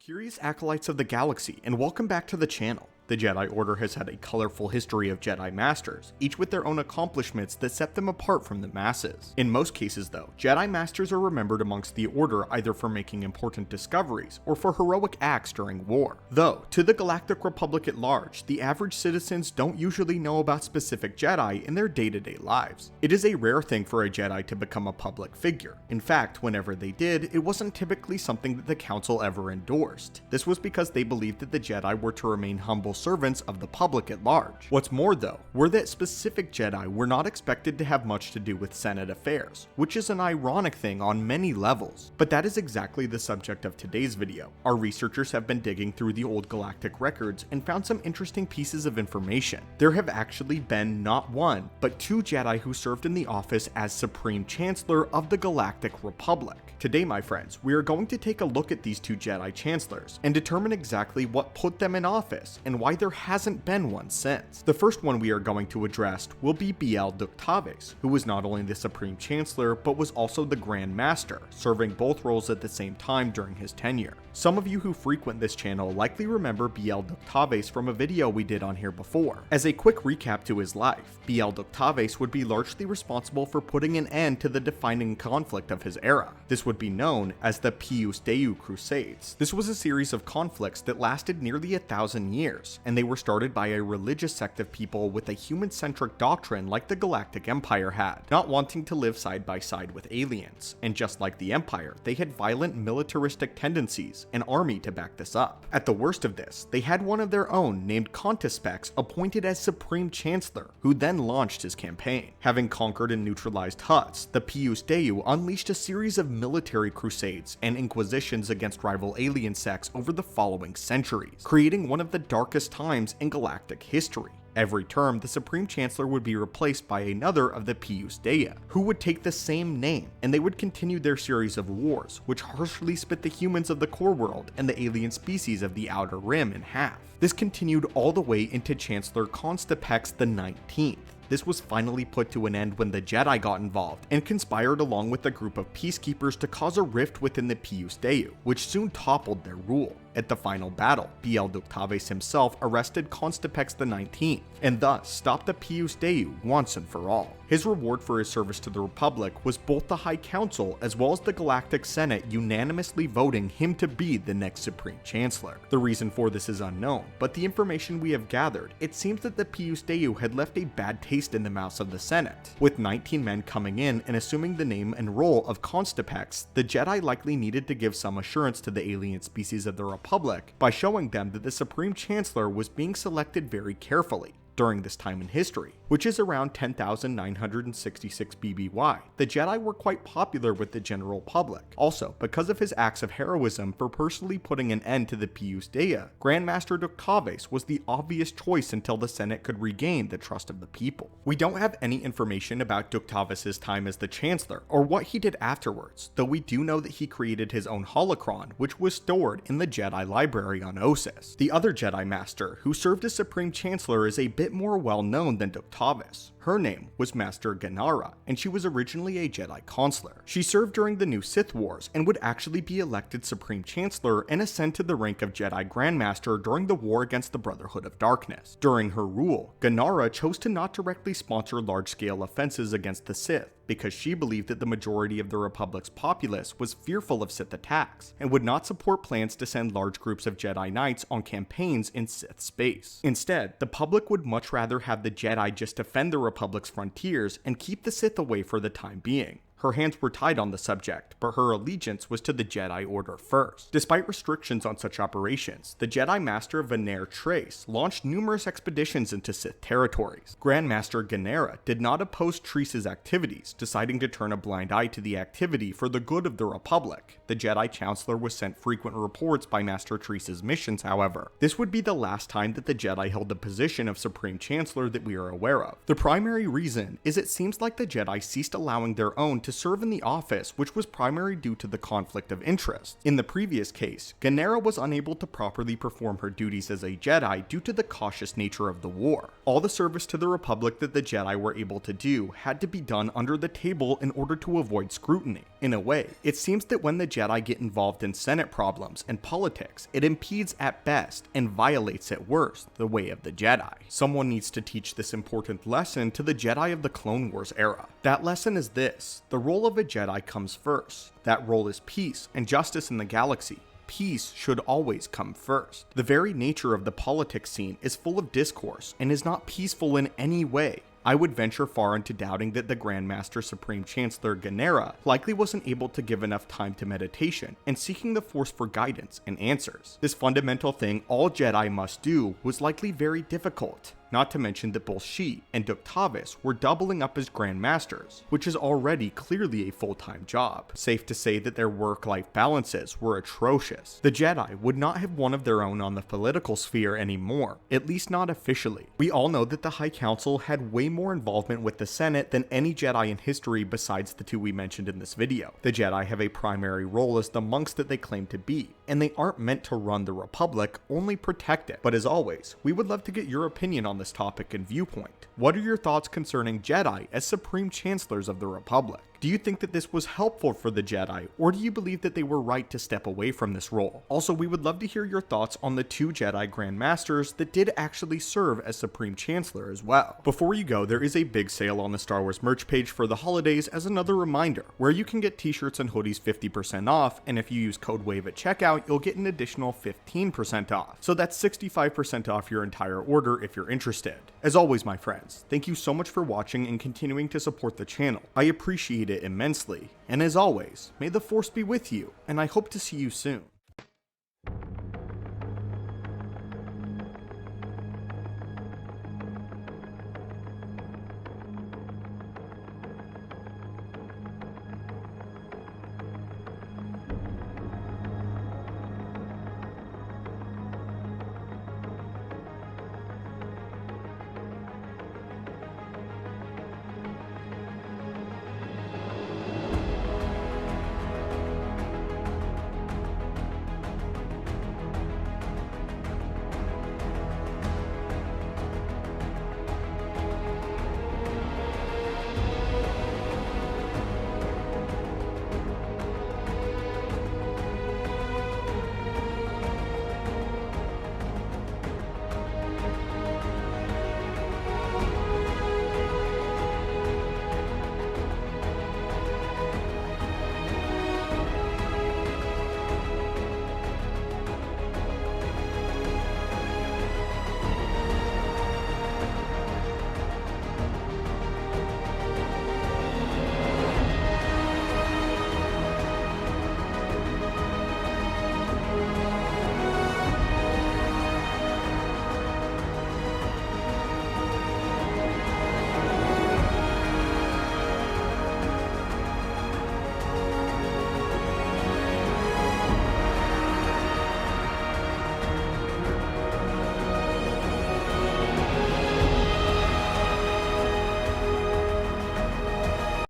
Curious acolytes of the galaxy, and welcome back to the channel. The Jedi Order has had a colorful history of Jedi Masters, each with their own accomplishments that set them apart from the masses. In most cases though, Jedi Masters are remembered amongst the Order either for making important discoveries or for heroic acts during war. Though, to the Galactic Republic at large, the average citizens don't usually know about specific Jedi in their day-to-day lives. It is a rare thing for a Jedi to become a public figure. In fact, whenever they did, it wasn't typically something that the Council ever endorsed. This was because they believed that the Jedi were to remain humble servants of the public at large. What's more though, were that specific Jedi were not expected to have much to do with Senate affairs, which is an ironic thing on many levels. But that is exactly the subject of today's video. Our researchers have been digging through the old galactic records and found some interesting pieces of information. There have actually been not one, but two Jedi who served in the office as Supreme Chancellor of the Galactic Republic. Today, my friends, we are going to take a look at these two Jedi Chancellors and determine exactly what put them in office and why there hasn't been one since. The first one we are going to address will be Ductaves, who was not only the Supreme Chancellor but was also the Grand Master, serving both roles at the same time during his tenure. Some of you who frequent this channel likely remember Ductaves from a video we did on here before. As a quick recap to his life, Ductaves would be largely responsible for putting an end to the defining conflict of his era. This would be known as the Pius Dei Crusades. This was a series of conflicts that lasted nearly 1,000 years, and they were started by a religious sect of people with a human-centric doctrine like the Galactic Empire had, not wanting to live side by side with aliens. And just like the Empire, they had violent militaristic tendencies, an army to back this up. At the worst of this, they had one of their own named Contispex appointed as Supreme Chancellor, who then launched his campaign. Having conquered and neutralized Hutts, the Pius Dei unleashed a series of military crusades and inquisitions against rival alien sects over the following centuries, creating one of the darkest times in galactic history. Every term, the Supreme Chancellor would be replaced by another of the Pius Dei, who would take the same name, and they would continue their series of wars, which harshly split the humans of the core world and the alien species of the Outer Rim in half. This continued all the way into Chancellor Constipex XIX. This was finally put to an end when the Jedi got involved and conspired along with a group of peacekeepers to cause a rift within the Pius Dei, which soon toppled their rule. At the final battle, Ductaves himself arrested Constipex XIX, and thus stopped the Pius Dei once and for all. His reward for his service to the Republic was both the High Council as well as the Galactic Senate unanimously voting him to be the next Supreme Chancellor. The reason for this is unknown, but the information we have gathered, it seems that the Pius Dei had left a bad taste in the mouths of the Senate. With 19 men coming in and assuming the name and role of Constipex, the Jedi likely needed to give some assurance to the alien species of the Republic by showing them that the Supreme Chancellor was being selected very carefully. During this time in history, which is around 10,966 BBY, the Jedi were quite popular with the general public. Also, because of his acts of heroism for personally putting an end to the Pius Dei, Grandmaster Ductaves was the obvious choice until the Senate could regain the trust of the people. We don't have any information about Ductaves' time as the Chancellor, or what he did afterwards, though we do know that he created his own holocron, which was stored in the Jedi Library on Ossus. The other Jedi Master, who served as Supreme Chancellor, is a bit more well known than Ductaves. Her name was Master Ganara, and she was originally a Jedi Consular. She served during the New Sith Wars and would actually be elected Supreme Chancellor and ascend to the rank of Jedi Grandmaster during the war against the Brotherhood of Darkness. During her rule, Ganara chose to not directly sponsor large-scale offenses against the Sith, because she believed that the majority of the Republic's populace was fearful of Sith attacks, and would not support plans to send large groups of Jedi Knights on campaigns in Sith space. Instead, the public would much rather have the Jedi just defend the Republic's frontiers and keep the Sith away for the time being. Her hands were tied on the subject, but her allegiance was to the Jedi Order first. Despite restrictions on such operations, the Jedi Master Vener Trace launched numerous expeditions into Sith territories. Grandmaster Ganara did not oppose Trace's activities, deciding to turn a blind eye to the activity for the good of the Republic. The Jedi Chancellor was sent frequent reports by Master Trace's missions, however. This would be the last time that the Jedi held the position of Supreme Chancellor that we are aware of. The primary reason is it seems like the Jedi ceased allowing their own to serve in the office, which was primarily due to the conflict of interest. In the previous case, Ganara was unable to properly perform her duties as a Jedi due to the cautious nature of the war. All the service to the Republic that the Jedi were able to do had to be done under the table in order to avoid scrutiny. In a way, it seems that when the Jedi get involved in Senate problems and politics, it impedes at best and violates at worst the way of the Jedi. Someone needs to teach this important lesson to the Jedi of the Clone Wars era. That lesson is this: the role of a Jedi comes first. That role is peace and justice in the galaxy. Peace should always come first. The very nature of the politics scene is full of discourse and is not peaceful in any way. I would venture far into doubting that the Grandmaster Supreme Chancellor Ganera likely wasn't able to give enough time to meditation and seeking the Force for guidance and answers. This fundamental thing all Jedi must do was likely very difficult. Not to mention that both she and Ductavis were doubling up as Grand Masters, which is already clearly a full-time job. Safe to say that their work-life balances were atrocious. The Jedi would not have one of their own on the political sphere anymore, at least not officially. We all know that the High Council had way more involvement with the Senate than any Jedi in history besides the two we mentioned in this video. The Jedi have a primary role as the monks that they claim to be, and they aren't meant to run the Republic, only protect it. But as always, we would love to get your opinion on this topic and viewpoint. What are your thoughts concerning Jedi as Supreme Chancellors of the Republic? Do you think that this was helpful for the Jedi, or do you believe that they were right to step away from this role? Also, we would love to hear your thoughts on the two Jedi Grand Masters that did actually serve as Supreme Chancellor as well. Before you go, there is a big sale on the Star Wars merch page for the holidays as another reminder, where you can get t-shirts and hoodies 50% off, and if you use code WAVE at checkout, you'll get an additional 15% off. So that's 65% off your entire order if you're interested. As always, my friends, thank you so much for watching and continuing to support the channel. I appreciate it immensely, and as always, may the Force be with you, and I hope to see you soon.